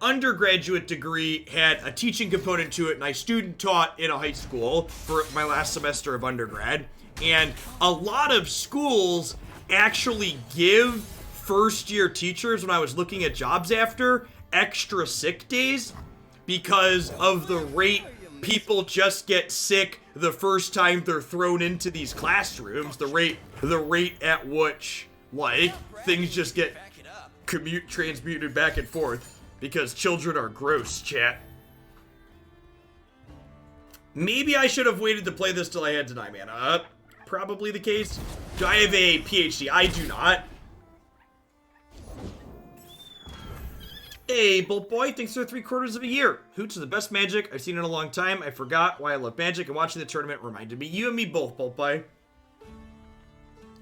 undergraduate degree had a teaching component to it, and I student taught in a high school for my last semester of undergrad. And a lot of schools actually give first-year teachers, when I was looking at jobs after, extra sick days because of the rate people just get sick the first time they're thrown into these classrooms, the rate at which, like, things just get transmuted back and forth because children are gross, chat. Maybe I should have waited to play this till I had Deny Mana. Probably the case. Do I have a PhD? I do not. Hey, Bolt Boy, thanks for 3/4 of a year. Hoots is the best Magic I've seen in a long time. I forgot why I love Magic, and watching the tournament reminded me. You and me both, Bolt Boy.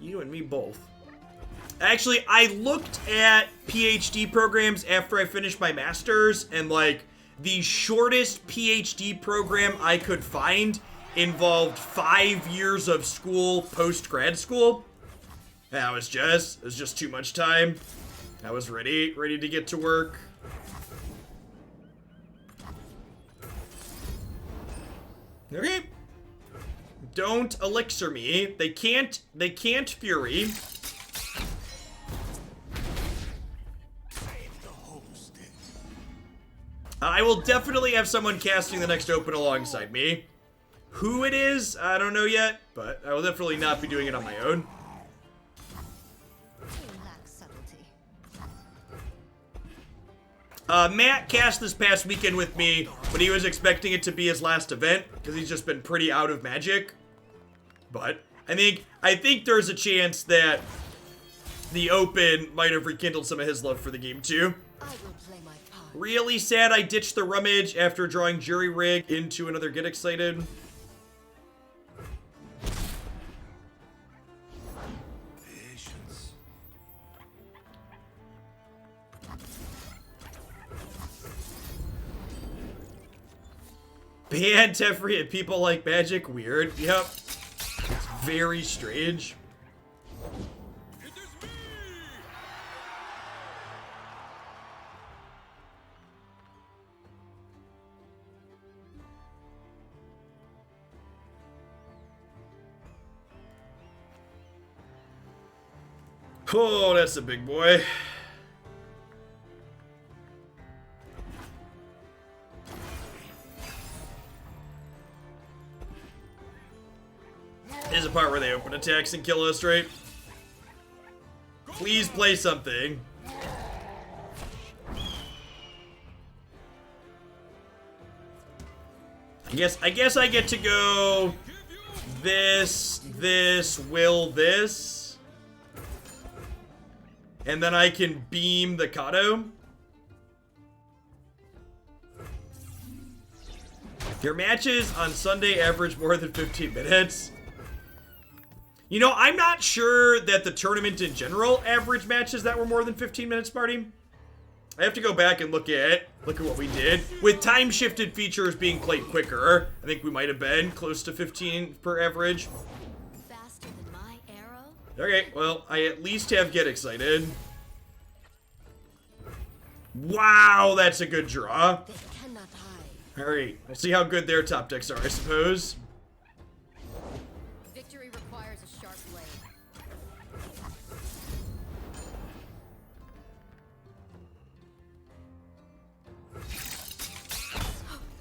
You and me both. Actually, I looked at PhD programs after I finished my master's, and, like, the shortest PhD program I could find involved 5 years of school post-grad school. It was just too much time. I was ready to get to work. Okay. Don't elixir me. They can't Fury. I will definitely have someone casting the next open alongside me. Who it is, I don't know yet, but I will definitely not be doing it on my own. Matt cast this past weekend with me, but he was expecting it to be his last event because he's just been pretty out of Magic. But I think there's a chance that the Open might have rekindled some of his love for the game too. I will play my part. Really sad I ditched the rummage after drawing Jury Rig into another Get Excited. Patience. Ban Teferi and people like magic. Weird. Yep. It's very strange. It is me! Oh, that's a big boy. There's a part where they open attacks and kill us, right? Please play something. I guess I get to go this, this. And then I can beam the Kato. Your matches on Sunday average more than 15 minutes. You know, I'm not sure that the tournament in general average matches that were more than 15 minutes, Marty. I have to go back and look at what we did. With time-shifted features being played quicker, I think we might have been close to 15 per average. Faster than my arrow? Okay, well, I at least have Get Excited. Wow, that's a good draw. They cannot hide. Alright, we'll see how good their top decks are, I suppose. Victory requires a sharp blade.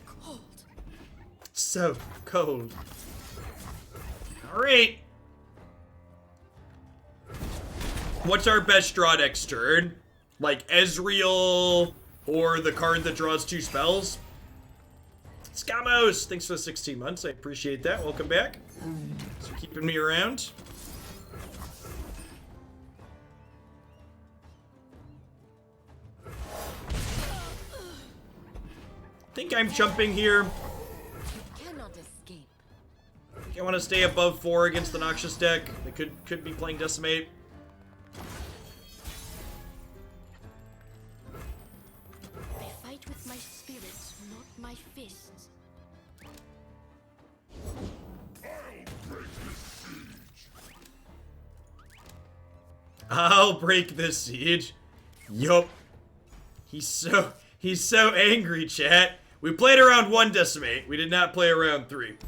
Cold. So cold. Alright. What's our best draw next turn? Like Ezreal or the card that draws 2 spells? Scamos, thanks for the 16 months. I appreciate that. Welcome back. Thanks for keeping me around. Think I'm jumping here. You cannot escape. I think I want to stay above 4 against the Noxious deck. They could be playing Decimate. I fight with my spirits, not my fists. I'll break this siege. Yup. He's so angry, chat. We played around 1 Decimate. We did not play around 3.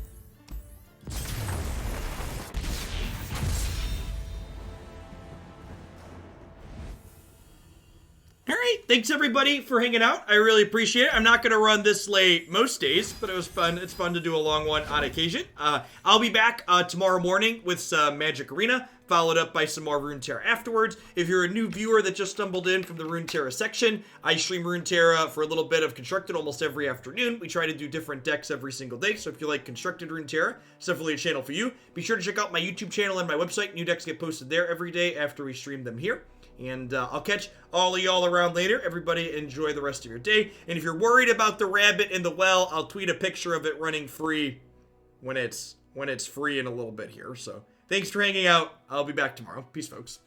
Alright, thanks everybody for hanging out. I really appreciate it. I'm not going to run this late most days, but it was fun. It's fun to do a long one on occasion. I'll be back tomorrow morning with some Magic Arena, followed up by some more Runeterra afterwards. If you're a new viewer that just stumbled in from the Runeterra section, I stream Runeterra for a little bit of Constructed almost every afternoon. We try to do different decks every single day, so if you like Constructed Runeterra, it's definitely a channel for you. Be sure to check out my YouTube channel and my website. New decks get posted there every day after we stream them here. And I'll catch all of y'all around later. Everybody enjoy the rest of your day. And if you're worried about the rabbit in the well, I'll tweet a picture of it running free when it's free in a little bit here. So thanks for hanging out. I'll be back tomorrow. Peace, folks.